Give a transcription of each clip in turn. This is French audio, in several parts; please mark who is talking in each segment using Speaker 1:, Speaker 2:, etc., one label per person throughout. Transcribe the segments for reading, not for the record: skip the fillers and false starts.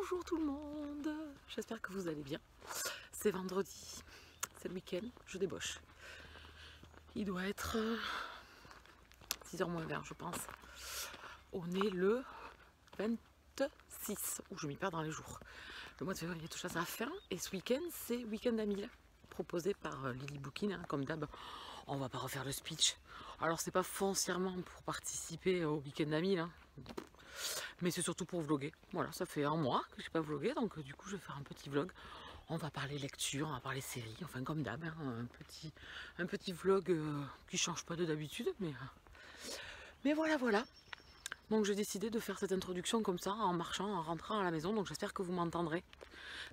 Speaker 1: Bonjour tout le monde, j'espère que vous allez bien. C'est vendredi, c'est le week-end, je débauche. Il doit être 6h moins 20 je pense. On est le 26, où je m'y perds dans les jours. Le mois de février touche à sa fin et ce week-end c'est week-end à 1000 proposé par Lily Booking, comme d'hab. On va pas refaire le speech. Alors c'est pas foncièrement pour participer au week-end à 1000, mais c'est surtout pour vlogger. Voilà, ça fait un mois que je n'ai pas vlogué, donc du coup je vais faire un petit vlog. On va parler lecture, on va parler série, enfin comme d'hab, un petit vlog qui change pas de d'habitude, mais voilà. Donc j'ai décidé de faire cette introduction comme ça, en marchant, en rentrant à la maison, donc j'espère que vous m'entendrez.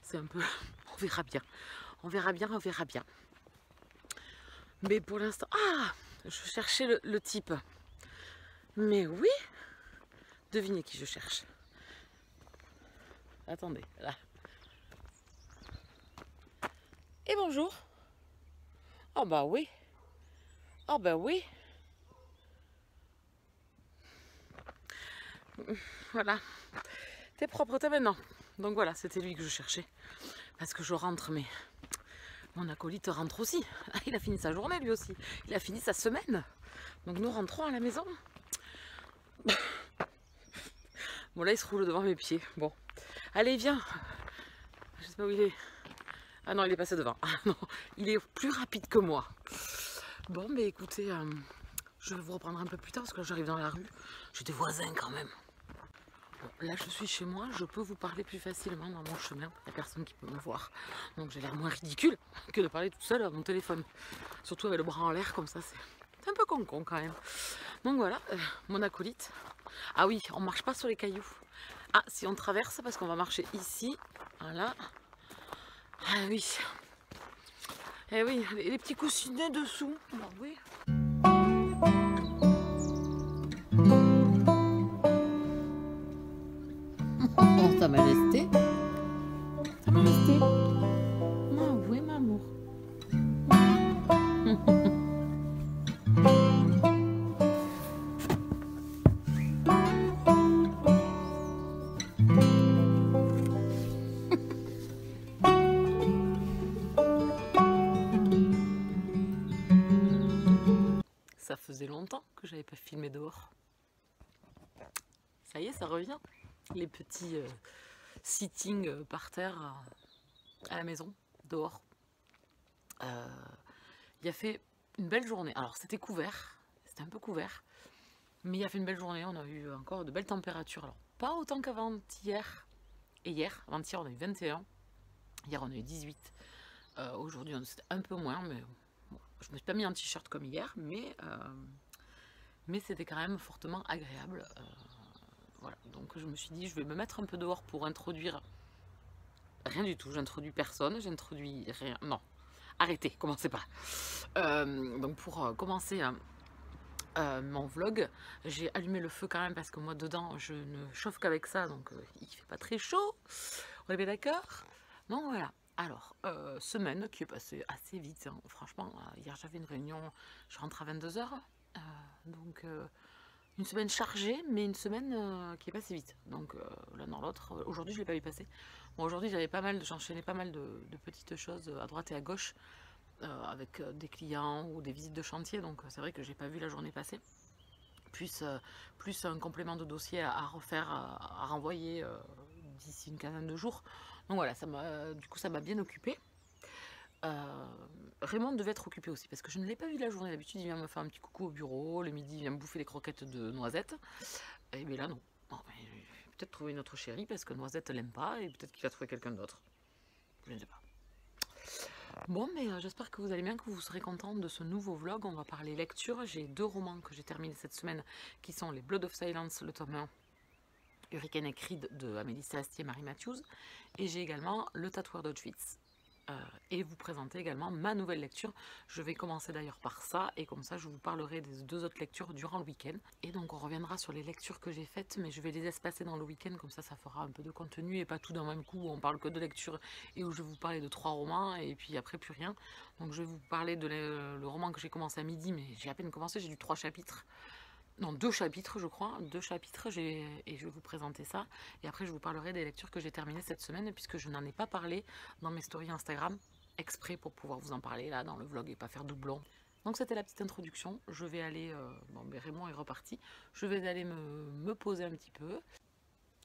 Speaker 1: C'est un peu... on verra bien. Mais pour l'instant... Ah, je cherchais le type. Mais oui, devinez qui je cherche. Attendez, là. Et bonjour. Oh bah oui. Oh bah oui. Voilà. T'es propre, t'es maintenant. Donc voilà, c'était lui que je cherchais. Parce que je rentre, mais mon acolyte rentre aussi. Il a fini sa journée lui aussi. Il a fini sa semaine. Donc nous rentrons à la maison. Bon là il se roule devant mes pieds. Bon. Allez viens. Je sais pas où il est. Ah non il est passé devant. Ah non, il est plus rapide que moi. Bon mais écoutez, je vais vous reprendre un peu plus tard parce que là j'arrive dans la rue. J'ai des voisins quand même. Bon, là je suis chez moi, je peux vous parler plus facilement dans mon chemin, il n'y a personne qui peut me voir. Donc j'ai l'air moins ridicule que de parler toute seule à mon téléphone. Surtout avec le bras en l'air comme ça, c'est un peu con quand même. Donc voilà, mon acolyte. Ah oui, on marche pas sur les cailloux. Ah si on traverse parce qu'on va marcher ici, voilà. Ah oui. Eh oui, les petits coussinets dessous. Ah oui. Sa Majesté. Sa Majesté. Ah oui, maman. Ça faisait longtemps que j'avais pas filmé dehors. Ça y est, ça revient. Les petits sitting par terre à la maison, dehors. Il a fait une belle journée. Alors c'était couvert, c'était un peu couvert, mais il a fait une belle journée. On a eu encore de belles températures. Alors pas autant qu'avant-hier et hier. Avant-hier on a eu 21, hier on a eu 18. Aujourd'hui c'était un peu moins, mais bon, je me suis pas mis en t-shirt comme hier, mais c'était quand même fortement agréable. Voilà, donc je me suis dit je vais me mettre un peu dehors pour introduire rien du tout. J'introduis personne, j'introduis rien. Non, arrêtez, commencez pas. Donc pour commencer mon vlog, j'ai allumé le feu quand même parce que moi dedans je ne chauffe qu'avec ça, donc il fait pas très chaud. On est bien d'accord? Donc voilà. Alors, semaine qui est passée assez vite, hein. Franchement, hier j'avais une réunion, je rentre à 22h, donc une semaine chargée, mais une semaine qui est passée vite. Donc l'un dans l'autre, aujourd'hui je ne l'ai pas vu passer. Bon, aujourd'hui j'enchaînais pas mal de petites choses à droite et à gauche, avec des clients ou des visites de chantier, donc c'est vrai que j'ai pas vu la journée passer. Plus un complément de dossier à refaire, à renvoyer d'ici une quinzaine de jours. Donc voilà, du coup ça m'a bien occupé. Raymond devait être occupé aussi parce que je ne l'ai pas vu la journée. D'habitude il vient me faire un petit coucou au bureau, le midi il vient me bouffer les croquettes de Noisette, et bien là non. Bon, je vais peut-être trouver une autre chérie parce que Noisette l'aime pas, et peut-être qu'il va trouver quelqu'un d'autre, je ne sais pas. Bon, mais j'espère que vous allez bien, que vous serez contents de ce nouveau vlog. On va parler lecture. J'ai 2 romans que j'ai terminés cette semaine qui sont les Blood of Silence, le tome 1, Hurricane et Creed de Amélie Sastier et Marie Matthews, et j'ai également Le Tatoueur d'Auschwitz. Et vous présenter également ma nouvelle lecture. Je vais commencer d'ailleurs par ça, et comme ça je vous parlerai des 2 autres lectures durant le week-end. Et donc on reviendra sur les lectures que j'ai faites, mais je vais les espacer dans le week-end, comme ça fera un peu de contenu et pas tout d'un même coup où on parle que de lecture et où je vais vous parler de 3 romans et puis après plus rien. Donc je vais vous parler de le roman que j'ai commencé à midi, mais j'ai à peine commencé, j'ai lu 3 chapitres. non, 2 chapitres, je crois. 2 chapitres, et je vais vous présenter ça. Et après, je vous parlerai des lectures que j'ai terminées cette semaine, puisque je n'en ai pas parlé dans mes stories Instagram, exprès pour pouvoir vous en parler là dans le vlog et pas faire doublon. Donc c'était la petite introduction. Je vais aller, bon, ben Raymond est reparti. Je vais aller me poser un petit peu.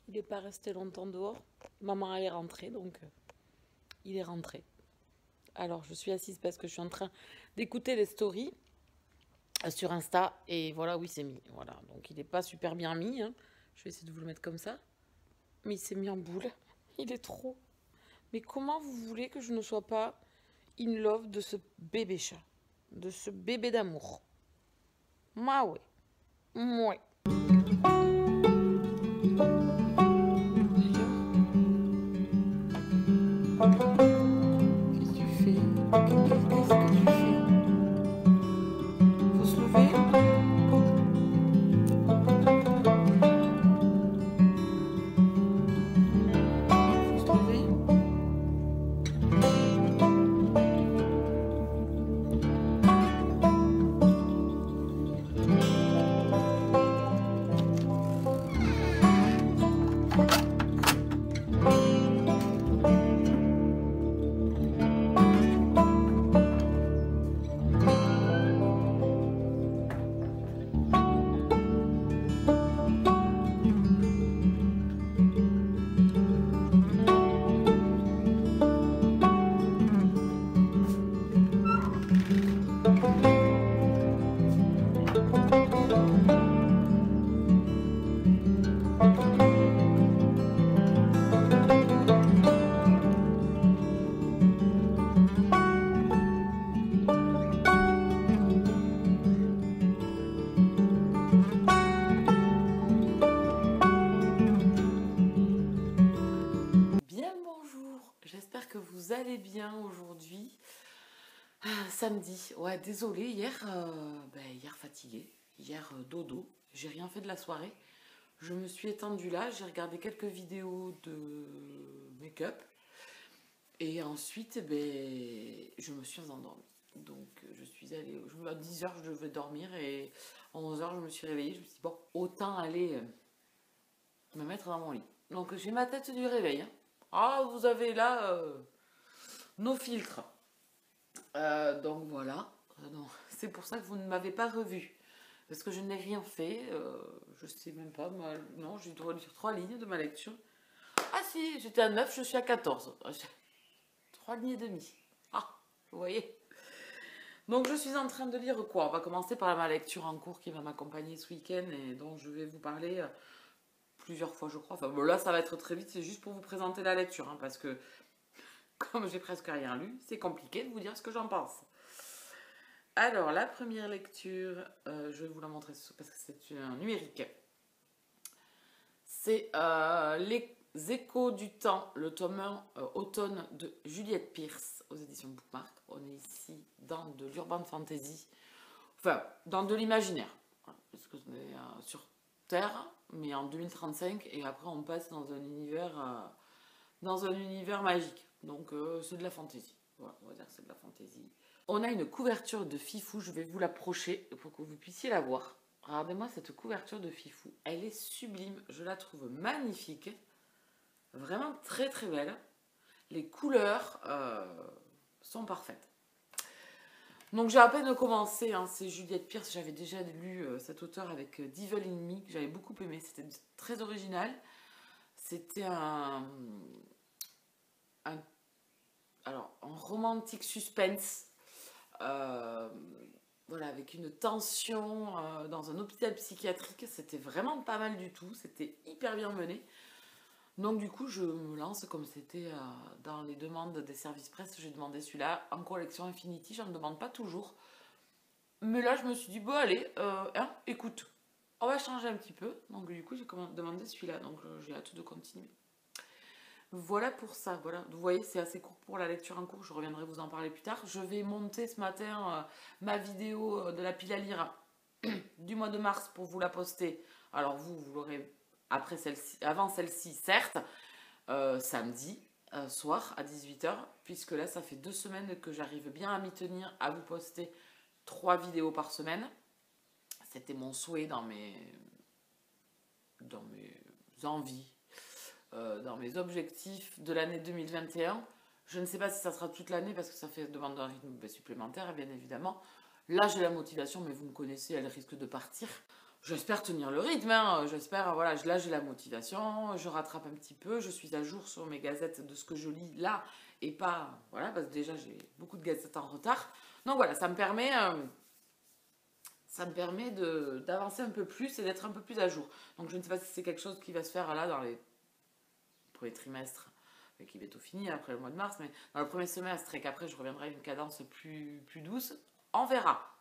Speaker 1: Il n'est pas resté longtemps dehors. Maman elle est rentrée, donc il est rentré. Alors je suis assise parce que je suis en train d'écouter les stories sur Insta, et voilà, oui, c'est mis. Voilà, donc il n'est pas super bien mis, hein. Je vais essayer de vous le mettre comme ça. Mais il s'est mis en boule. Il est trop. Mais comment vous voulez que je ne sois pas in love de ce bébé chat, de ce bébé d'amour? Moi, ouais. Ouais. Qu'est-ce que tu fais? Qu'est-ce que tu fais? Faut se lever? Faut se lever? J'espère que vous allez bien aujourd'hui. Samedi, ouais, désolée, hier, hier fatiguée, hier dodo, j'ai rien fait de la soirée. Je me suis étendue là, j'ai regardé quelques vidéos de make-up et ensuite, je me suis endormie. Donc je suis allée, à 10h je devais dormir et à 11h je me suis réveillée, je me suis dit bon, autant aller me mettre dans mon lit. Donc j'ai ma tête du réveil, hein. Ah, vous avez là nos filtres. Donc voilà. Non, c'est pour ça que vous ne m'avez pas revu. Parce que je n'ai rien fait. Je sais même pas. Non, j'ai dû lire 3 lignes de ma lecture. Ah si, j'étais à 9, je suis à 14. 3 lignes et demie. Ah, vous voyez. Donc je suis en train de lire quoi? On va commencer par ma lecture en cours qui va m'accompagner ce week-end et dont je vais vous parler plusieurs fois, je crois. Enfin bon, là, ça va être très vite. C'est juste pour vous présenter la lecture. Hein, parce que comme j'ai presque rien lu, c'est compliqué de vous dire ce que j'en pense. Alors, la première lecture, je vais vous la montrer parce que c'est un numérique. C'est Les Échos du temps, le tome 1 automne de Juliette Pierce aux éditions Bookmark. On est ici dans de l'urban fantasy, enfin, dans de l'imaginaire. Parce que on est sur Terre, mais en 2035, et après on passe dans un univers magique. Donc c'est de la fantaisie. Voilà, on va dire que c'est de la fantaisie. On a une couverture de Fifou, je vais vous l'approcher pour que vous puissiez la voir. Regardez-moi cette couverture de Fifou, elle est sublime, je la trouve magnifique, vraiment très très belle. Les couleurs sont parfaites. Donc j'ai à peine commencé, hein, c'est Juliette Pierce, j'avais déjà lu cet auteur avec Devil in Me, que j'avais beaucoup aimé, c'était très original. C'était un romantique suspense, voilà, avec une tension dans un hôpital psychiatrique. C'était vraiment pas mal du tout, c'était hyper bien mené. Donc du coup je me lance, comme c'était dans les demandes des services presse, j'ai demandé celui-là en collection Infinity, j'en demande pas toujours. Mais là je me suis dit, bon allez, écoute, on va changer un petit peu. Donc du coup j'ai demandé celui-là, donc j'ai hâte de continuer. Voilà pour ça, voilà. Vous voyez, c'est assez court pour la lecture en cours, je reviendrai vous en parler plus tard. Je vais monter ce matin ma vidéo de la pile à lire du mois de mars pour vous la poster. Alors vous l'aurez après avant celle-ci, certes, samedi soir à 18h, puisque là, ça fait 2 semaines que j'arrive bien à m'y tenir, à vous poster 3 vidéos par semaine. c'était mon souhait dans mes envies, dans mes objectifs de l'année 2021. Je ne sais pas si ça sera toute l'année parce que ça fait demande d'un rythme supplémentaire, bien évidemment. Là, j'ai la motivation, mais vous me connaissez, elle risque de partir. J'espère tenir le rythme, hein. J'espère, voilà, là j'ai la motivation, je rattrape un petit peu, je suis à jour sur mes gazettes de ce que je lis là, et pas, voilà, parce que déjà j'ai beaucoup de gazettes en retard. Donc voilà, ça me permet d'avancer un peu plus et d'être un peu plus à jour. Donc je ne sais pas si c'est quelque chose qui va se faire là pour les trimestres, mais qui va bientôt finir après le mois de mars, mais dans le premier semestre et qu'après je reviendrai à une cadence plus douce, on verra.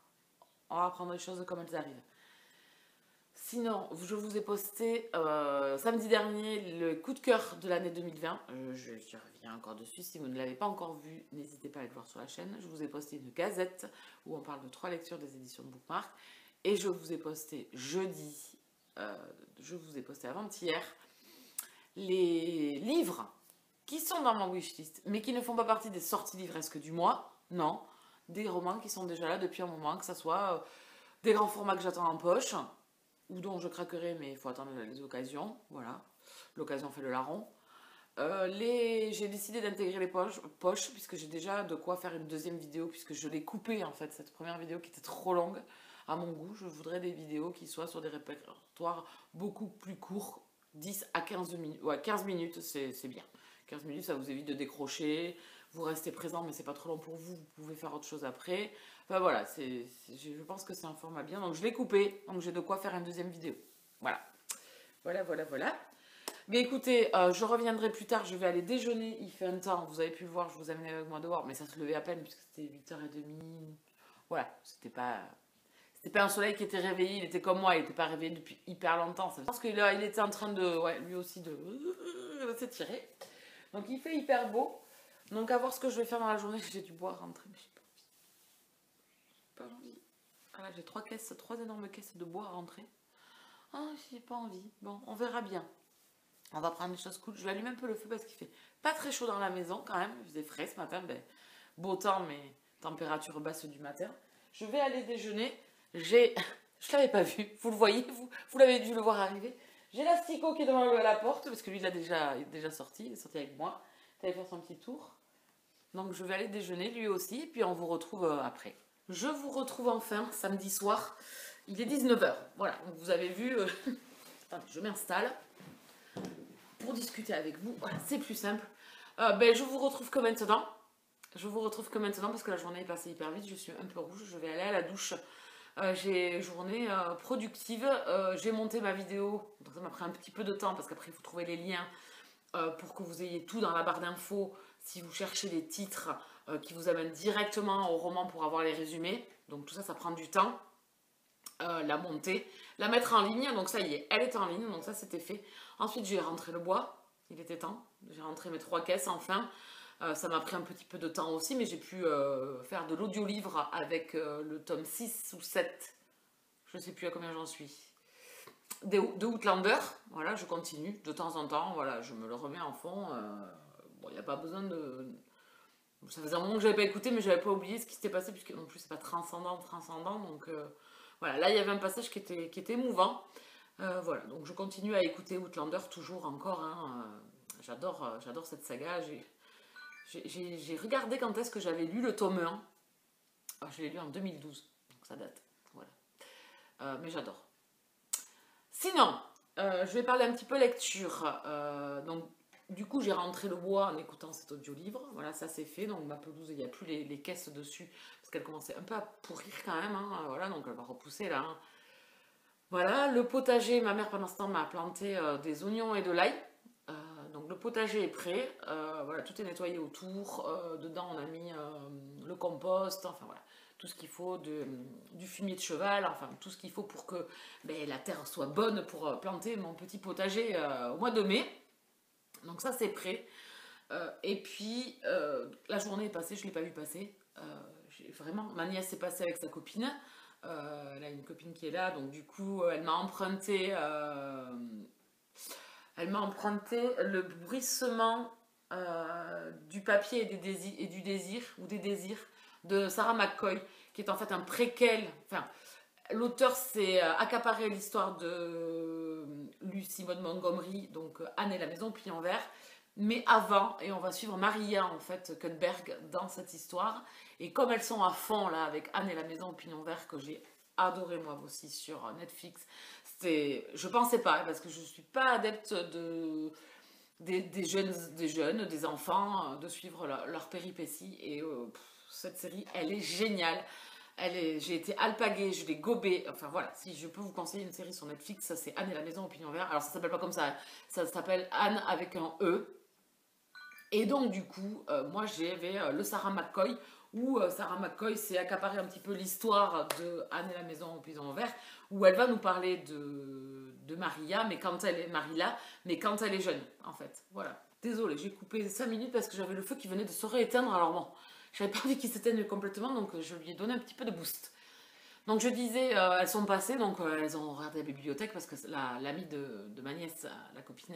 Speaker 1: On va prendre les choses comme elles arrivent. Sinon, je vous ai posté samedi dernier le coup de cœur de l'année 2020. Je reviens encore dessus. Si vous ne l'avez pas encore vu, n'hésitez pas à aller le voir sur la chaîne. Je vous ai posté une gazette où on parle de 3 lectures des éditions de Bookmark. Et je vous ai posté jeudi, je vous ai posté avant-hier, les livres qui sont dans mon wishlist, mais qui ne font pas partie des sorties livresques du mois. Non, des romans qui sont déjà là depuis un moment, que ce soit des grands formats que j'attends en poche, ou dont je craquerai, mais il faut attendre les occasions. Voilà, l'occasion fait le larron. J'ai décidé d'intégrer les poches, puisque j'ai déjà de quoi faire une deuxième vidéo, puisque je l'ai coupée en fait, cette première vidéo qui était trop longue à mon goût. Je voudrais des vidéos qui soient sur des répertoires beaucoup plus courts, 10 à 15 minutes. Ouais, 15 minutes, c'est bien. 15 minutes, ça vous évite de décrocher, vous restez présent, mais c'est pas trop long pour vous, vous pouvez faire autre chose après. Enfin voilà, je pense que c'est un format bien, donc je l'ai coupé, donc j'ai de quoi faire une deuxième vidéo. Voilà. Voilà. Mais écoutez, je reviendrai plus tard, je vais aller déjeuner, il fait un temps, vous avez pu le voir, je vous ai amené avec moi dehors, mais ça se levait à peine puisque c'était 8h30. Voilà, c'était pas un soleil qui était réveillé, il était comme moi, il n'était pas réveillé depuis hyper longtemps. Je pense qu'il était en train de, ouais, lui aussi de s'étirer. Donc il fait hyper beau. Donc à voir ce que je vais faire dans la journée, j'ai du bois à rentrer, mais j'ai pas envie. Ah là, j'ai 3 énormes caisses de bois à rentrer. Ah, j'ai pas envie. Bon, on verra bien. On va prendre des choses cool. Je vais allumer un peu le feu parce qu'il fait pas très chaud dans la maison quand même. Il faisait frais ce matin. Ben, beau temps, mais température basse du matin. Je vais aller déjeuner. Je l'avais pas vu. Vous le voyez, vous l'avez dû le voir arriver. J'ai l'asticot qui est devant la porte parce que lui, il est déjà sorti. Il est sorti avec moi. Il allait faire son petit tour. Donc je vais aller déjeuner lui aussi. Puis on vous retrouve après. Je vous retrouve enfin samedi soir. Il est 19h. Voilà. Donc vous avez vu. Attendez, je m'installe pour discuter avec vous. Voilà, c'est plus simple. Je vous retrouve que maintenant. Parce que la journée est passée hyper vite. Je suis un peu rouge. Je vais aller à la douche. J'ai journée productive. J'ai monté ma vidéo. Donc ça m'a pris un petit peu de temps parce qu'après il faut trouver les liens pour que vous ayez tout dans la barre d'infos. Si vous cherchez les titres qui vous amènent directement au roman pour avoir les résumés. Donc tout ça, ça prend du temps. La monter, la mettre en ligne, donc ça y est, elle est en ligne, donc ça c'était fait. Ensuite j'ai rentré le bois, il était temps, j'ai rentré mes 3 caisses enfin. Ça m'a pris un petit peu de temps aussi, mais j'ai pu faire de l'audio-livre avec le tome 6 ou 7, je ne sais plus à combien j'en suis, de Outlander. Voilà, je continue de temps en temps, voilà, je me le remets en fond. Bon, il n'y a pas besoin de... Ça faisait un moment que je n'avais pas écouté, mais je n'avais pas oublié ce qui s'était passé, puisque non plus c'est pas transcendant, donc... Voilà, là il y avait un passage qui était émouvant. Voilà, donc je continue à écouter Outlander toujours encore. Hein, j'adore cette saga. J'ai regardé quand est-ce que j'avais lu le tome 1. Je l'ai lu en 2012, donc ça date. Voilà. Mais j'adore. Sinon, je vais parler un petit peu lecture. Donc, du coup, j'ai rentré le bois en écoutant cet audio-livre. Voilà, ça c'est fait. Donc, ma pelouse, il n'y a plus les caisses dessus parce qu'elle commençait un peu à pourrir quand même. Hein. Voilà, donc elle va repousser là. Hein. Voilà, le potager, ma mère pendant ce temps m'a planté des oignons et de l'ail. Donc, le potager est prêt. Voilà, tout est nettoyé autour. Dedans, on a mis le compost. Enfin, voilà. Tout ce qu'il faut, du fumier de cheval, enfin tout ce qu'il faut pour que la terre soit bonne pour planter mon petit potager au mois de mai. Donc ça c'est prêt. Et puis la journée est passée, je ne l'ai pas vu passer. Vraiment, ma nièce est passée avec sa copine. Elle a une copine qui est là, donc du coup elle m'a emprunté le bruissement du papier et du désir, ou des désirs, de Sarah McCoy, qui est en fait un préquel, enfin, L'auteur s'est accaparé l'histoire de Lucy Maud Montgomery, donc Anne et la maison au pignon vert. Mais avant, et on va suivre Maria en fait, Kullberg dans cette histoire. Et comme elles sont à fond là avec Anne et la maison au pignon vert, que j'ai adoré moi aussi sur Netflix, je pensais pas, parce que je suis pas adepte des enfants, de suivre leur péripéties. Et cette série, elle est géniale. J'ai été alpaguée, je l'ai gobée. Enfin voilà, si je peux vous conseiller une série sur Netflix, ça c'est Anne et la maison au pignon vert. Alors ça s'appelle pas comme ça s'appelle Anne avec un E. Et donc du coup, moi j'avais le Sarah McCoy, où Sarah McCoy s'est accaparé un petit peu l'histoire de Anne et la maison au pignon vert, où elle va nous parler de Maria, mais quand elle est Marilla, mais quand elle est jeune, en fait. Voilà. Désolée, j'ai coupé 5 minutes parce que j'avais le feu qui venait de se rééteindre, alors bon, j'avais pas envie qu'il s'éteigne complètement, donc je lui ai donné un petit peu de boost. Donc je disais, elles sont passées, donc elles ont regardé la bibliothèque parce que l'amie de ma nièce, la copine,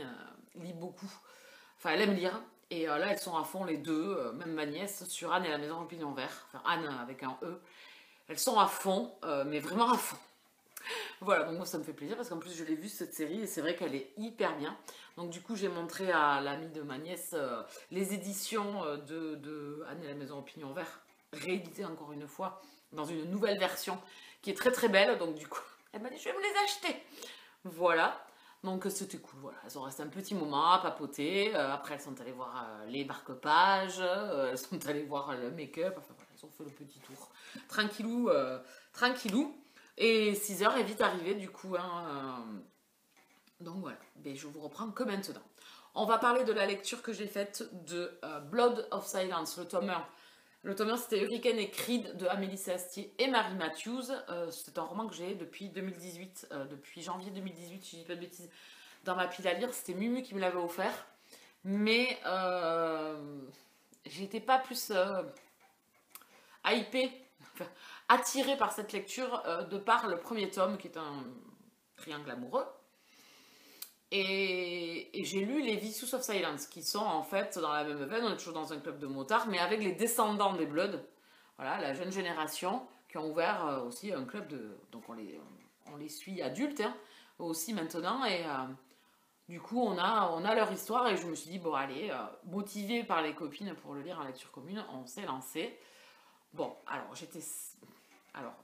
Speaker 1: lit beaucoup. Enfin, elle aime lire. Et là, elles sont à fond les deux, même ma nièce, sur Anne et la maison au pignon vert. Enfin, Anne avec un E. Elles sont à fond, mais vraiment à fond. Voilà, donc moi ça me fait plaisir parce qu'en plus je l'ai vue cette série et c'est vrai qu'elle est hyper bien. Donc du coup j'ai montré à l'amie de ma nièce les éditions de Anne et la maison au pignon vert, rééditées encore une fois dans une nouvelle version qui est très très belle. Donc du coup elle m'a dit je vais me les acheter. Voilà. Donc c'était cool, voilà. Elles ont resté un petit moment à papoter. Après, elles sont allées voir les marque-pages, elles sont allées voir le make-up. Enfin voilà, elles ont fait le petit tour. Tranquillou, tranquillou. Et 6 heures est vite arrivé du coup. Hein, donc voilà, mais je vous reprends que maintenant. On va parler de la lecture que j'ai faite de Blood of Silence, le tome 1. Le tome 1, c'était Hurricane et Creed de Amélie Séastier et Marie Matthews. C'est un roman que j'ai depuis 2018, depuis janvier 2018, si je dis pas de bêtises, dans ma pile à lire. C'était Mumu qui me l'avait offert. Mais j'étais pas plus hypée, enfin, attirée par cette lecture de par le premier tome qui est un triangle amoureux. Et j'ai lu les Vicious of Silence, qui sont en fait dans la même veine, on est toujours dans un club de motards, mais avec les descendants des Bloods, voilà, la jeune génération, qui ont ouvert aussi un club de... Donc on les suit adultes, hein, aussi maintenant, et du coup on a leur histoire, et je me suis dit, bon allez, motivée par les copines pour le lire en lecture commune, on s'est lancé. Bon, alors j'étais... Alors,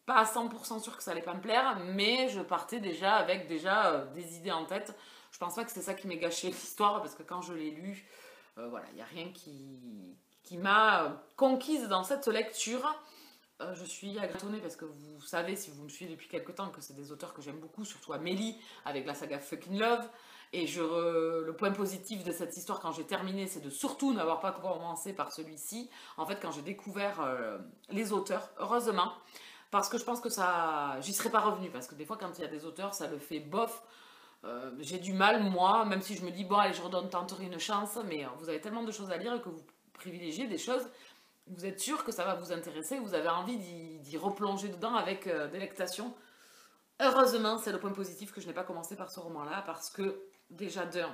Speaker 1: pas à 100% sûr que ça allait pas me plaire, mais je partais déjà avec des idées en tête. Je pense pas que c'est ça qui m'ait gâché l'histoire, parce que quand je l'ai lu, voilà, il n'y a rien qui m'a conquise dans cette lecture. Je suis agratonnée parce que vous savez, si vous me suivez depuis quelques temps, que c'est des auteurs que j'aime beaucoup, surtout Amélie, avec la saga Fucking Love. Et le point positif de cette histoire, quand j'ai terminé, c'est de surtout n'avoir pas commencé par celui-ci. En fait, quand j'ai découvert les auteurs, heureusement, parce que je pense que ça, j'y serais pas revenue, parce que des fois quand il y a des auteurs, ça le fait bof. J'ai du mal, moi, même si je me dis, bon allez, je redonne tenterai une chance, mais vous avez tellement de choses à lire que vous privilégiez des choses, vous êtes sûr que ça va vous intéresser, vous avez envie d'y replonger dedans avec délectation. Heureusement, c'est le point positif que je n'ai pas commencé par ce roman-là, parce que déjà d'un,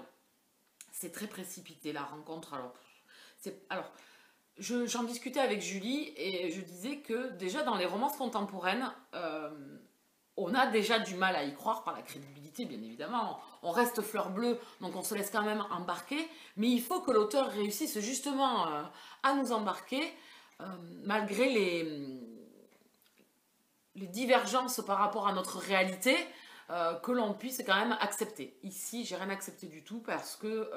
Speaker 1: c'est très précipité la rencontre. Alors j'en discutais avec Julie et je disais que déjà dans les romances contemporaines, on a déjà du mal à y croire par la crédibilité, bien évidemment. On reste fleur bleue, donc on se laisse quand même embarquer, mais il faut que l'auteur réussisse justement à nous embarquer, malgré les divergences par rapport à notre réalité, que l'on puisse quand même accepter. Ici, j'ai rien accepté du tout parce que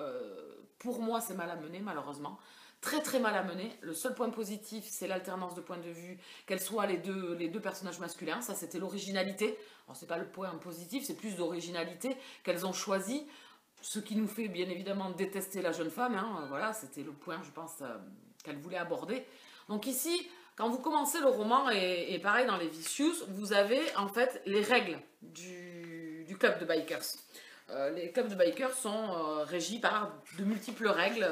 Speaker 1: pour moi, c'est mal amené, malheureusement. Très très mal amené. Le seul point positif, c'est l'alternance de points de vue, qu'elles soient les deux personnages masculins. Ça, c'était l'originalité. Alors, c'est pas le point positif, c'est plus d'originalité qu'elles ont choisi. Ce qui nous fait bien évidemment détester la jeune femme. Hein. Voilà, c'était le point, je pense, qu'elle voulait aborder. Donc ici, quand vous commencez le roman, et pareil dans les Vicious, vous avez en fait les règles du club de bikers. Les clubs de bikers sont régis par de multiples règles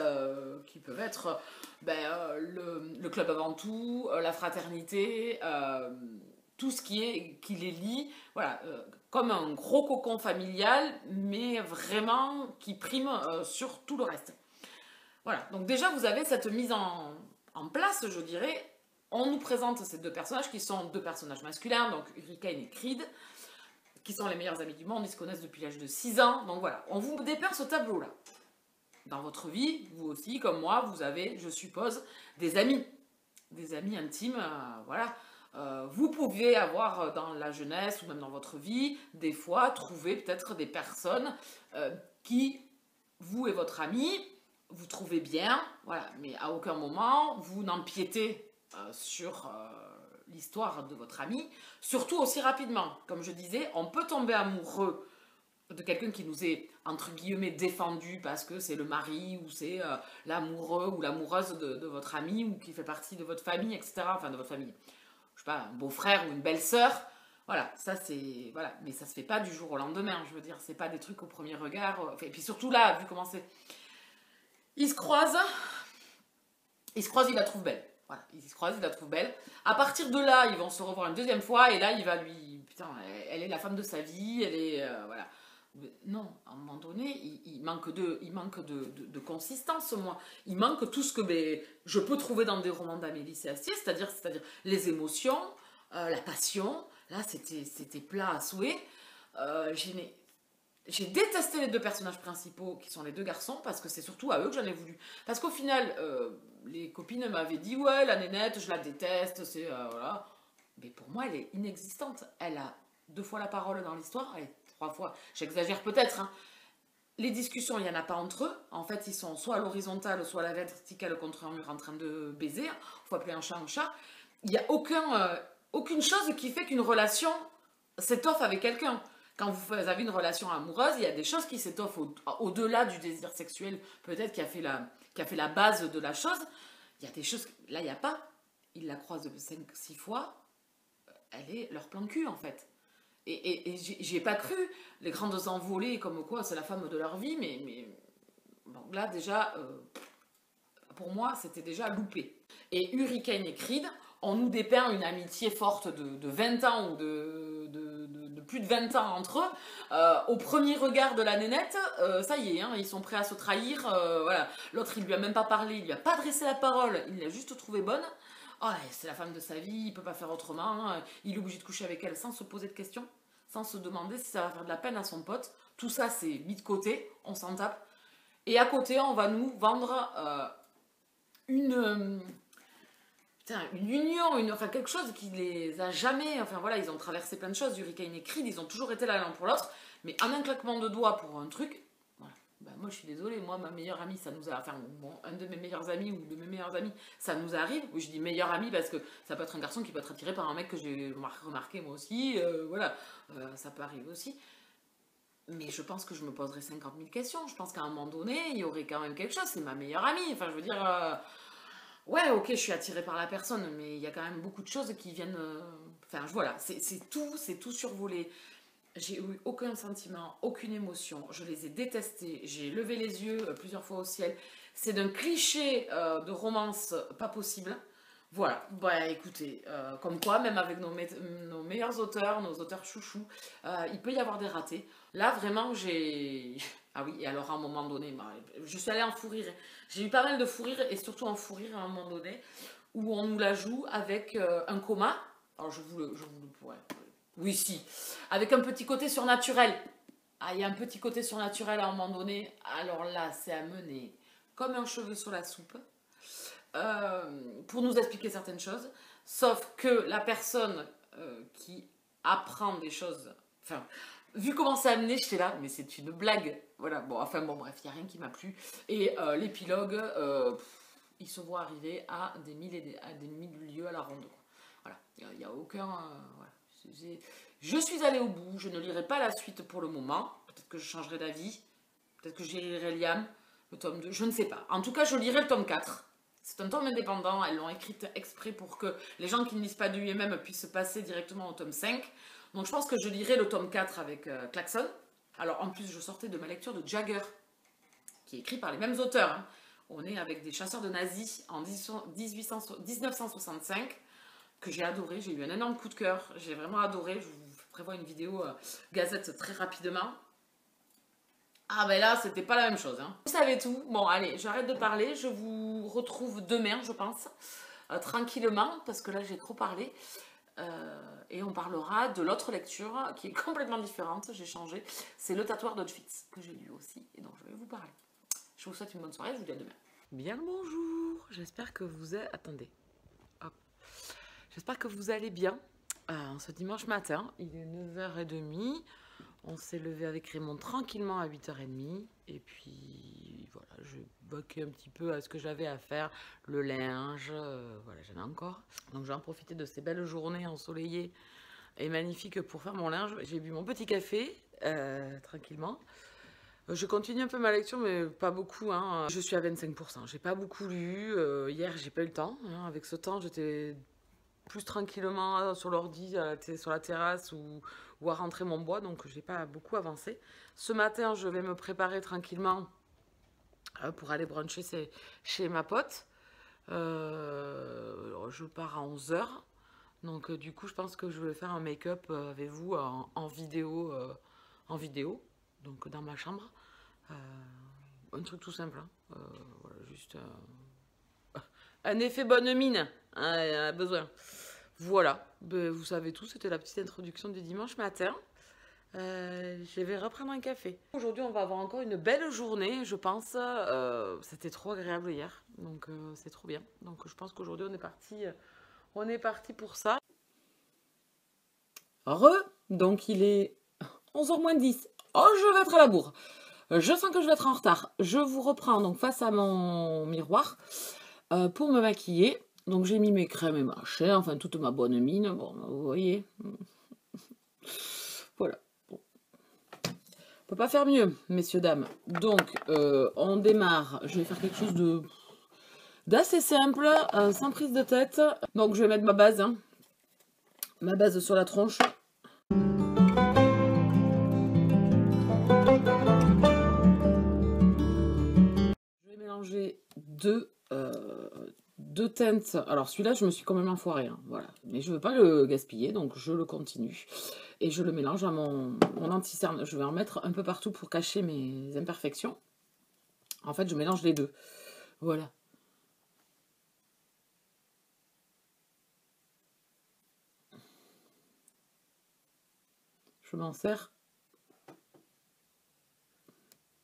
Speaker 1: qui peuvent être le club avant tout, la fraternité, tout ce qui les lie, voilà, comme un gros cocon familial, mais vraiment qui prime sur tout le reste. Voilà, donc déjà vous avez cette mise en place, je dirais, on nous présente ces deux personnages qui sont deux personnages masculins, donc Hurricane et Creed, qui sont les meilleurs amis du monde, ils se connaissent depuis l'âge de 6 ans, donc voilà, on vous dépeint ce tableau-là. Dans votre vie, vous aussi, comme moi, vous avez, je suppose, des amis intimes, voilà. Vous pouvez avoir dans la jeunesse ou même dans votre vie, des fois, trouver peut-être des personnes qui, vous et votre ami, vous trouvez bien, voilà, mais à aucun moment, vous n'empiétez sur l'histoire de votre ami, surtout aussi rapidement. Comme je disais, on peut tomber amoureux de quelqu'un qui nous est, entre guillemets, défendu parce que c'est le mari ou c'est l'amoureux ou l'amoureuse de votre ami ou qui fait partie de votre famille, etc. Enfin, de votre famille. Je sais pas, un beau-frère ou une belle-sœur. Voilà, ça c'est... Voilà, mais ça se fait pas du jour au lendemain, je veux dire. C'est pas des trucs au premier regard. Et puis surtout là, vu comment c'est... Ils se croisent, il la trouve belle. Voilà, ils se croisent, il la trouve belle. À partir de là, ils vont se revoir une deuxième fois et là, il va lui... Putain, elle est la femme de sa vie, elle est... voilà. Non, à un moment donné, il manque de consistance, moi. Il manque tout ce que je peux trouver dans des romans d'Amélie Astier, c'est-à-dire les émotions, la passion. Là, c'était plat à souhait. J'ai détesté les deux personnages principaux, qui sont les deux garçons, parce que c'est surtout à eux que j'en ai voulu. Parce qu'au final, les copines m'avaient dit « Ouais, la nénette, je la déteste, c'est... voilà. » Mais pour moi, elle est inexistante. Elle a 2 fois la parole dans l'histoire, elle est 3 fois, j'exagère peut-être, hein. Les discussions, il n'y en a pas entre eux. En fait, ils sont soit à l'horizontale, soit à la verticale contre un mur en train de baiser. Il faut appeler un chat un chat. Il n'y a aucune chose qui fait qu'une relation s'étoffe avec quelqu'un. Quand vous avez une relation amoureuse, il y a des choses qui s'étoffent au-delà du désir sexuel, peut-être qui a fait la base de la chose. Il y a des choses, là, il n'y a pas. Ils la croisent 5-6 fois. Elle est leur plan de cul, en fait. Et j'y ai pas cru, les grandes envolées, comme quoi c'est la femme de leur vie, mais bon, là déjà, pour moi, c'était déjà loupé. Et Hurricane et Creed, on nous dépeint une amitié forte de 20 ans ou de plus de 20 ans entre eux. Au premier regard de la nénette, ça y est, hein, ils sont prêts à se trahir. Voilà. L'autre, il lui a même pas parlé, il lui a pas adressé la parole, il l'a juste trouvée bonne. Oh, c'est la femme de sa vie, il peut pas faire autrement, hein. Il est obligé de coucher avec elle sans se poser de questions, sans se demander si ça va faire de la peine à son pote. Tout ça, c'est mis de côté, on s'en tape. Et à côté, on va nous vendre une union, enfin quelque chose qui les a jamais... Enfin voilà, ils ont traversé plein de choses, Hurricane et Creed, ils ont toujours été là l'un pour l'autre, mais en un claquement de doigts pour un truc... Ben, moi je suis désolée, moi ma meilleure amie ça nous a, enfin bon, un de mes meilleurs amis ou de mes meilleurs amis ça nous arrive, oui je dis meilleur ami parce que ça peut être un garçon qui peut être attiré par un mec que j'ai remarqué moi aussi, voilà, ça peut arriver aussi, mais je pense que je me poserais 50 000 questions, je pense qu'à un moment donné il y aurait quand même quelque chose, c'est ma meilleure amie, enfin je veux dire, ouais ok je suis attirée par la personne, mais il y a quand même beaucoup de choses qui viennent, enfin voilà, c'est tout survolé. J'ai eu aucun sentiment, aucune émotion. Je les ai détestés. J'ai levé les yeux plusieurs fois au ciel. C'est d'un cliché de romance pas possible. Voilà. Bah écoutez, comme quoi, même avec nos meilleurs auteurs, nos auteurs chouchous, il peut y avoir des ratés. Là, vraiment, j'ai... Ah oui, et alors à un moment donné, bah, je suis allée en fou rire. J'ai eu pas mal de fou rire et surtout en fou rire à un moment donné où on nous la joue avec un coma. Alors je vous le pourrais... Oui, si. Avec un petit côté surnaturel. Ah, il y a un petit côté surnaturel à un moment donné. Alors là, c'est à mener comme un cheveu sur la soupe pour nous expliquer certaines choses. Sauf que la personne qui apprend des choses... Enfin, vu comment c'est amené, j'étais là, mais c'est une blague. Voilà, bon, enfin bon, bref, il n'y a rien qui m'a plu. Et l'épilogue, il se voit arriver à des milliers à la ronde. Voilà, il n'y a aucun... voilà. Je suis allée au bout, je ne lirai pas la suite pour le moment. Peut-être que je changerai d'avis. Peut-être que j'écrirai Liam, le tome 2, je ne sais pas. En tout cas, je lirai le tome 4. C'est un tome indépendant, elles l'ont écrite exprès pour que les gens qui ne lisent pas du UMM puissent passer directement au tome 5. Donc je pense que je lirai le tome 4 avec Klaxon. Alors en plus, je sortais de ma lecture de Jagger, qui est écrit par les mêmes auteurs. Hein. On est avec des chasseurs de nazis en 1965. Que j'ai adoré, j'ai eu un énorme coup de cœur, j'ai vraiment adoré, je vous prévois une vidéo gazette très rapidement. Ah ben là, c'était pas la même chose. Hein. Vous savez tout, bon allez, j'arrête de parler, je vous retrouve demain je pense, tranquillement, parce que là j'ai trop parlé. Et on parlera de l'autre lecture qui est complètement différente, j'ai changé. C'est Le Tatoueur d'Auschwitz, que j'ai lu aussi et dont je vais vous parler. Je vous souhaite une bonne soirée, je vous dis à demain. Bien le bonjour, j'espère que vous êtes... Attendez, hop. J'espère que vous allez bien. Ce dimanche matin, il est 9h30. On s'est levé avec Raymond tranquillement à 8h30. Et puis voilà, je boquais un petit peu à ce que j'avais à faire. Le linge, voilà, j'en ai encore. Donc j'ai en profité de ces belles journées ensoleillées et magnifiques pour faire mon linge. J'ai bu mon petit café, tranquillement. Je continue un peu ma lecture, mais pas beaucoup, hein. Je suis à 25%. J'ai pas beaucoup lu. Hier, j'ai pas eu le temps, hein. Avec ce temps, j'étais plus tranquillement sur l'ordi, sur la terrasse ou à rentrer mon bois, donc j'ai pas beaucoup avancé. Ce matin, je vais me préparer tranquillement pour aller bruncher chez ma pote. Je pars à 11h, donc du coup, je pense que je vais faire un make-up avec vous en vidéo, donc dans ma chambre. Un truc tout simple, hein. Voilà, juste un effet bonne mine, hein, a besoin. Voilà, ben, vous savez tout, c'était la petite introduction du dimanche matin. Je vais reprendre un café. Aujourd'hui, on va avoir encore une belle journée, je pense. C'était trop agréable hier, donc c'est trop bien. Donc je pense qu'aujourd'hui, on est parti pour ça. Donc il est 11h moins 10. Oh, je vais être à la bourre. Je sens que je vais être en retard. Je vous reprends donc face à mon miroir pour me maquiller. Donc j'ai mis mes crèmes et machin, enfin toute ma bonne mine. Bon, vous voyez. Voilà. Bon. On peut pas faire mieux, messieurs, dames. Donc on démarre. Je vais faire quelque chose d'assez simple, sans prise de tête. Donc je vais mettre ma base. Hein. Ma base sur la tronche. Deux teintes. Alors celui-là, je me suis quand même enfoirée, hein, voilà. Mais je veux pas le gaspiller, donc je le continue. Et je le mélange à mon anti-cerne. Je vais en mettre un peu partout pour cacher mes imperfections. En fait, je mélange les deux. Voilà. Je m'en sers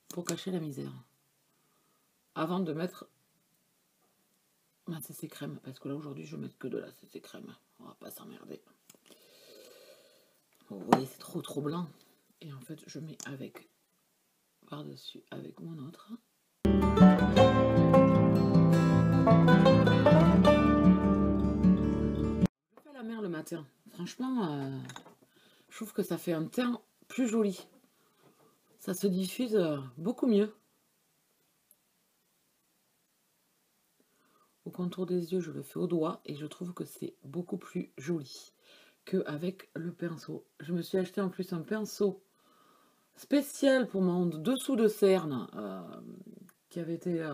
Speaker 1: pour cacher la misère. Avant de mettre ma CC crème, parce que là aujourd'hui je vais mettre que de la CC crème, on va pas s'emmerder. Vous voyez, c'est trop blanc, et en fait je mets avec par dessus avec mon autre. Je fais la mer le matin, franchement je trouve que ça fait un teint plus joli, ça se diffuse beaucoup mieux. Au contour des yeux, je le fais au doigt et je trouve que c'est beaucoup plus joli qu'avec le pinceau. Je me suis acheté en plus un pinceau spécial pour mon dessous de cerne qui avait été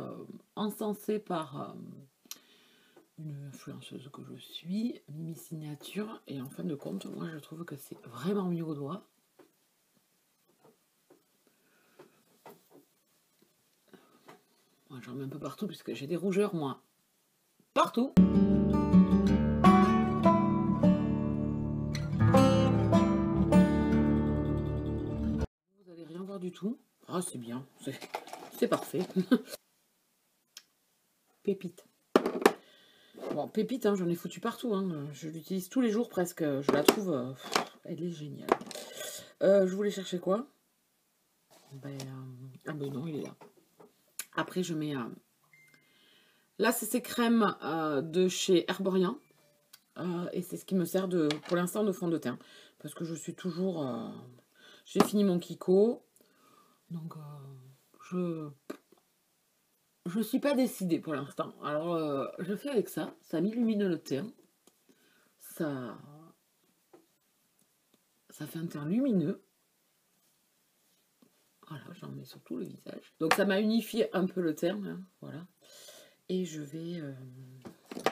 Speaker 1: encensé par une influenceuse que je suis, Mimi Signature. Et en fin de compte, moi je trouve que c'est vraiment mieux au doigt. Moi j'en mets un peu partout puisque j'ai des rougeurs, moi. Partout. Vous allez rien voir du tout. Ah, c'est bien, c'est parfait. Pépite. Bon, pépite, hein, j'en ai foutu partout. Hein. Je l'utilise tous les jours presque. Je la trouve, elle est géniale. Je voulais chercher quoi? Ah ben non, il est là. Après, je mets... là, c'est ces crèmes de chez Herborian. Et c'est ce qui me sert pour l'instant de fond de teint. Parce que je suis toujours... j'ai fini mon Kiko. Donc, je suis pas décidée pour l'instant. Alors, je fais avec ça. Ça m'illumine le teint. Ça fait un teint lumineux. Voilà, j'en mets sur tout le visage. Donc, ça m'a unifié un peu le teint. Hein, voilà. Et je vais...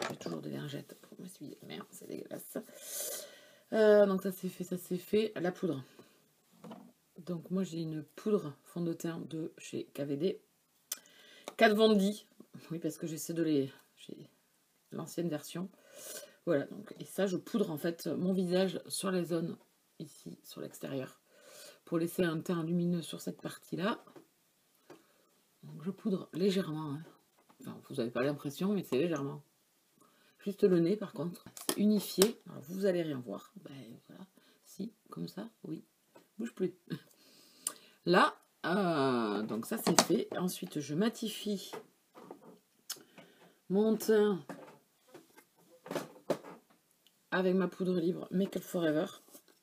Speaker 1: j'ai toujours des lingettes pour m'essuyer. Merde, c'est dégueulasse. Donc, ça c'est fait. La poudre. Donc, moi, j'ai une poudre fond de teint de chez KVD. Kat Von D. Oui, parce que j'essaie de les... l'ancienne version. Voilà, donc, et ça, je poudre en fait mon visage sur les zones ici, sur l'extérieur, pour laisser un teint lumineux sur cette partie-là. Donc, je poudre légèrement. Hein. Enfin, vous n'avez pas l'impression, mais c'est légèrement. Juste le nez, par contre, c'est unifié. Alors, vous allez rien voir. Ben, voilà. Si, comme ça, oui. Bouge plus. Là, donc ça, c'est fait. Ensuite, je matifie mon teint avec ma poudre libre Make Up Forever.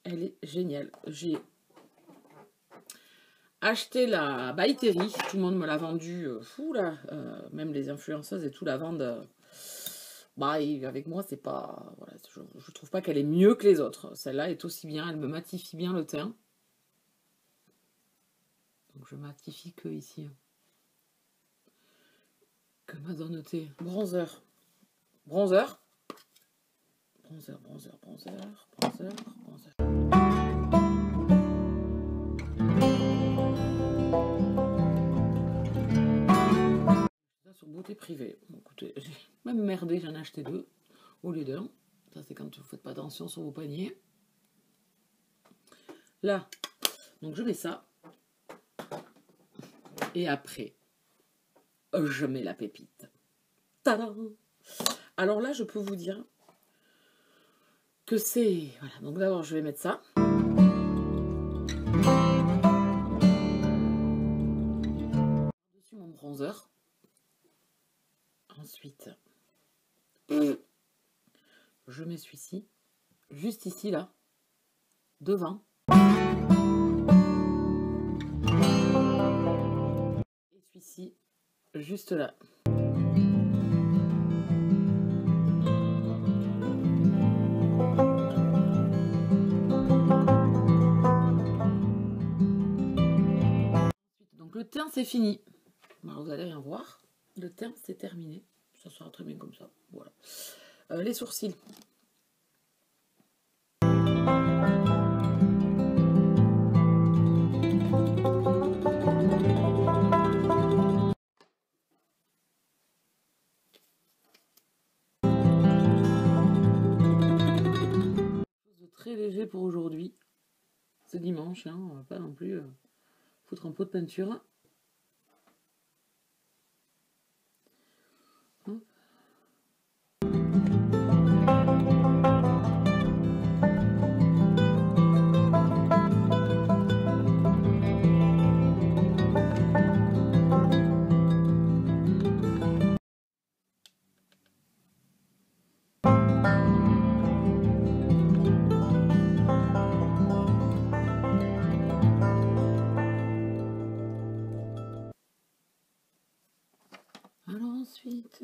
Speaker 1: Elle est géniale. J'ai acheté la By Terry. Tout le monde me l'a vendue. Fou là. Même les influenceuses et tout la vendent. Bah, et avec moi, c'est pas. Voilà, je trouve pas qu'elle est mieux que les autres. Celle-là est aussi bien. Elle me matifie bien le teint. Donc je matifie que ici. Que m'a noté bronzer. Bronzer. Bronzer, bronzer, bronzer, bronzer, bronzer. Ça sur beauté privée. Bon, écoutez, j'ai même merdé, j'en ai acheté 2 au lieu d'un. Ça c'est quand vous ne faites pas attention sur vos paniers. Là, donc je mets ça. Et après, je mets la pépite. Tadam! Alors là, je peux vous dire que c'est... Voilà, donc d'abord, je vais mettre ça. Dessus mon bronzer. Ensuite, je mets celui-ci. Juste ici, là. Devant. Et celui-ci, juste là. Donc le teint c'est fini. Alors, vous allez rien voir. Le teint c'est terminé. Ça sera très bien comme ça. Voilà. Les sourcils. Très léger pour aujourd'hui. C'est dimanche, hein, on va pas non plus foutre un pot de peinture. Hop. Alors ensuite...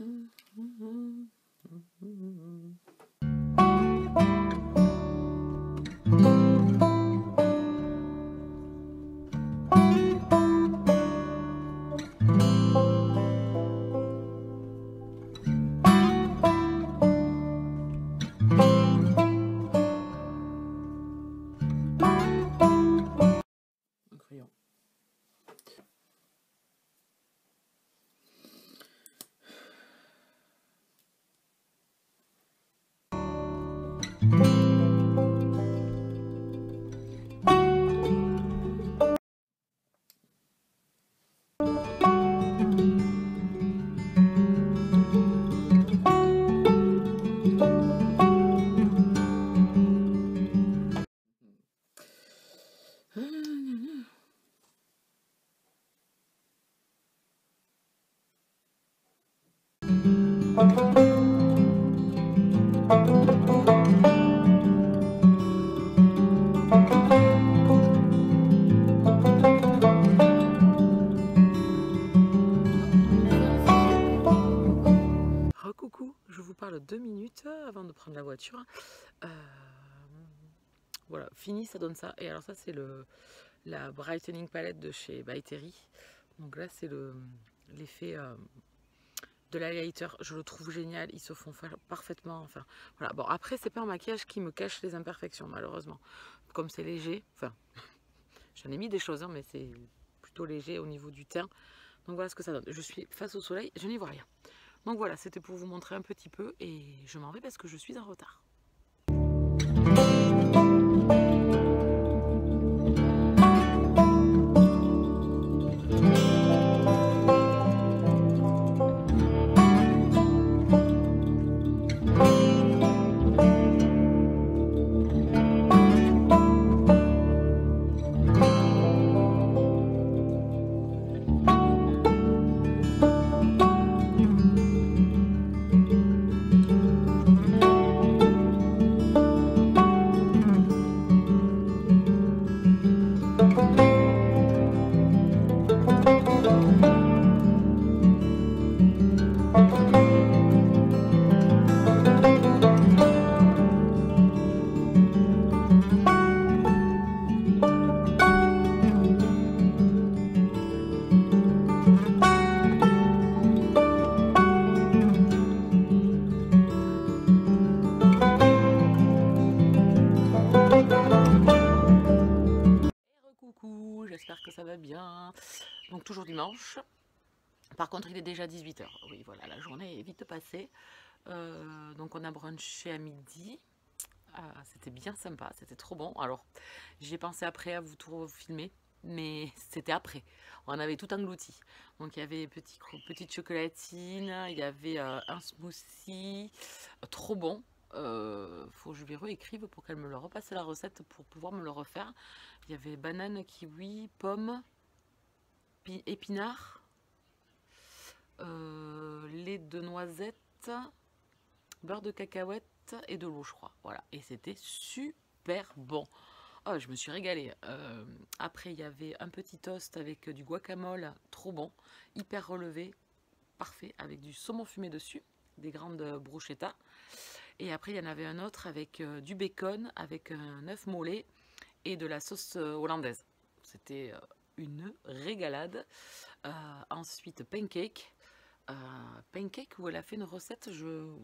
Speaker 1: un crayon. Recoucou, je vous parle 2 minutes avant de prendre la voiture. Voilà, fini, ça donne ça. Et alors ça, c'est la Brightening Palette de chez By Terry. Donc là, c'est l'effet de l'highlighter. Je le trouve génial, ils se font faire parfaitement. Enfin, voilà. Bon, après, c'est pas un maquillage qui me cache les imperfections, malheureusement. Comme c'est léger, enfin, j'en ai mis des choses, hein, mais c'est plutôt léger au niveau du teint. Donc voilà ce que ça donne. Je suis face au soleil, je n'y vois rien. Donc voilà, c'était pour vous montrer un petit peu et je m'en vais parce que je suis en retard. Coucou, j'espère que ça va bien. Donc toujours dimanche. Par contre, il est déjà 18 h. Oui, voilà, la journée est vite passée. Donc on a brunché à midi. C'était bien sympa, c'était trop bon. Alors, j'ai pensé après à vous tout filmer, mais c'était après. On avait tout englouti. Donc il y avait petite chocolatine, il y avait un smoothie, trop bon. Faut que je lui réécrive pour qu'elle me le repasse la recette pour pouvoir me le refaire. Il y avait banane, kiwi, pomme, épinard, lait de noisette, beurre de cacahuète et de l'eau, je crois. Voilà, et c'était super bon. Oh, je me suis régalée. Après, il y avait un petit toast avec du guacamole, trop bon, hyper relevé, parfait, avec du saumon fumé dessus, des grandes bruschettas. Et après, il y en avait un autre avec du bacon, avec un œuf mollet et de la sauce hollandaise. C'était une régalade. Ensuite, pancake. Pancake où elle a fait une recette,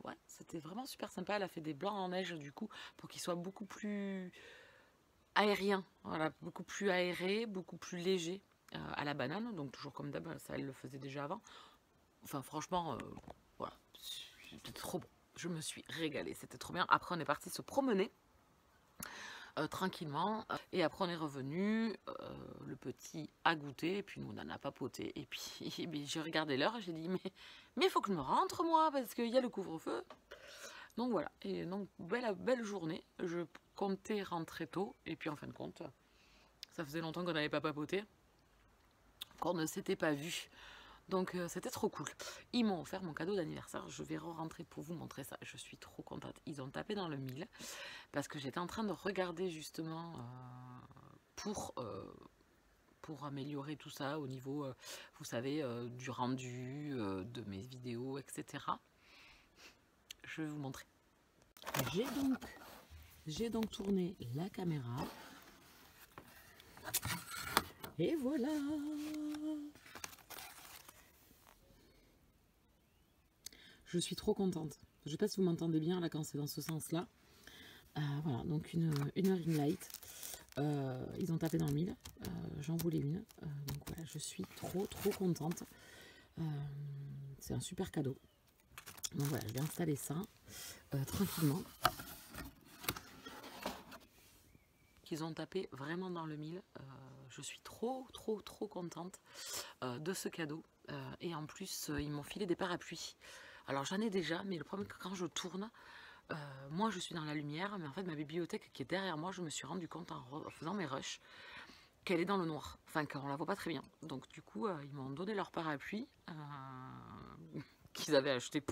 Speaker 1: ouais, c'était vraiment super sympa. Elle a fait des blancs en neige du coup pour qu'ils soient beaucoup plus aériens, voilà, beaucoup plus aérés, beaucoup plus légers à la banane. Donc toujours comme d'hab, ça elle le faisait déjà avant. Enfin franchement, voilà, c'était trop bon. Je me suis régalée, c'était trop bien. Après on est parti se promener. Tranquillement, et après on est revenu, le petit a goûté et puis nous on en a papoté et puis j'ai regardé l'heure et j'ai dit mais il faut que je me rentre moi parce qu'il y a le couvre-feu. Donc voilà, et donc belle journée. Je comptais rentrer tôt et puis en fin de compte ça faisait longtemps qu'on n'avait pas papoté, qu'on ne s'était pas vu. Donc c'était trop cool. Ils m'ont offert mon cadeau d'anniversaire. Je vais rentrer pour vous montrer ça. Je suis trop contente. Ils ont tapé dans le mille parce que j'étais en train de regarder justement pour améliorer tout ça au niveau, vous savez, du rendu, de mes vidéos, etc. Je vais vous montrer. J'ai donc tourné la caméra. Et voilà. Je suis trop contente. Je ne sais pas si vous m'entendez bien là quand c'est dans ce sens-là. Voilà, donc une ring light. Ils ont tapé dans le mille. J'en voulais une. Donc voilà, je suis trop contente. C'est un super cadeau. Donc voilà, je vais installer ça tranquillement. Qu'ils ont tapé vraiment dans le mille. Je suis trop contente de ce cadeau. Et en plus, ils m'ont filé des parapluies. Alors j'en ai déjà, mais le problème est que quand je tourne, moi je suis dans la lumière, mais en fait ma bibliothèque qui est derrière moi, je me suis rendu compte en faisant mes rushs qu'elle est dans le noir, enfin qu'on la voit pas très bien. Donc du coup ils m'ont donné leur parapluie qu'ils avaient acheté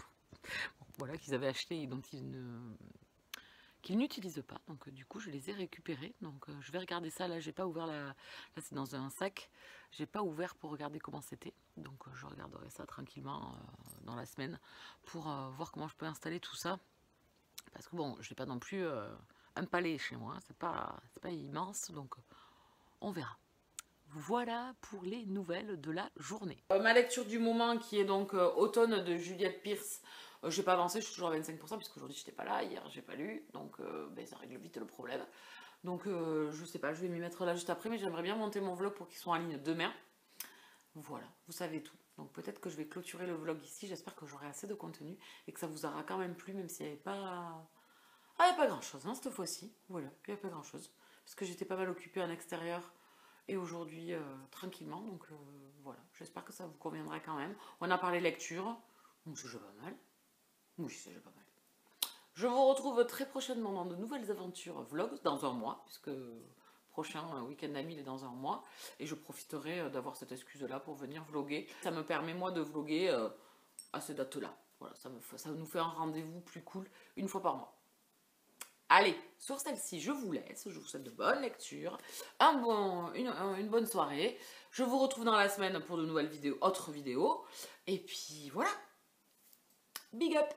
Speaker 1: voilà, qu'ils avaient acheté et dont qu'ils n'utilisent pas. Donc du coup je les ai récupérés. Donc je vais regarder ça. Là j'ai pas ouvert là c'est dans un sac. J'ai pas ouvert pour regarder comment c'était. Donc je regarderai ça tranquillement dans la semaine pour voir comment je peux installer tout ça. Parce que bon, je n'ai pas non plus un palais chez moi, c'est pas immense, donc on verra. Voilà pour les nouvelles de la journée. Ma lecture du moment qui est donc Automne de Juliette Pierce. J'ai pas avancé, je suis toujours à 25% puisque aujourd'hui j'étais pas là, hier j'ai pas lu, donc ben, ça règle vite le problème. Donc je sais pas, je vais m'y mettre là juste après, mais j'aimerais bien monter mon vlog pour qu'il soit en ligne demain. Voilà, vous savez tout. Donc peut-être que je vais clôturer le vlog ici. J'espère que j'aurai assez de contenu et que ça vous aura quand même plu, même s'il n'y avait pas... Ah, il n'y a pas grand-chose hein, cette fois-ci. Voilà, il n'y a pas grand-chose. Parce que j'étais pas mal occupée en extérieur et aujourd'hui tranquillement. Donc voilà, j'espère que ça vous conviendra quand même. On a parlé lecture. Donc c'est déjà pas mal. Oui, c'est déjà pas mal. Je vous retrouve très prochainement dans de nouvelles aventures vlogs, dans un mois, puisque prochain week-end d'amis il est dans un mois, et je profiterai d'avoir cette excuse-là pour venir vloguer. Ça me permet moi de vloguer à ces dates-là. Voilà, ça nous fait un rendez-vous plus cool une fois par mois. Allez, sur celle-ci, je vous laisse. Je vous souhaite de bonnes lectures, une bonne soirée. Je vous retrouve dans la semaine pour de nouvelles vidéos, autres vidéos. Et puis voilà, big up!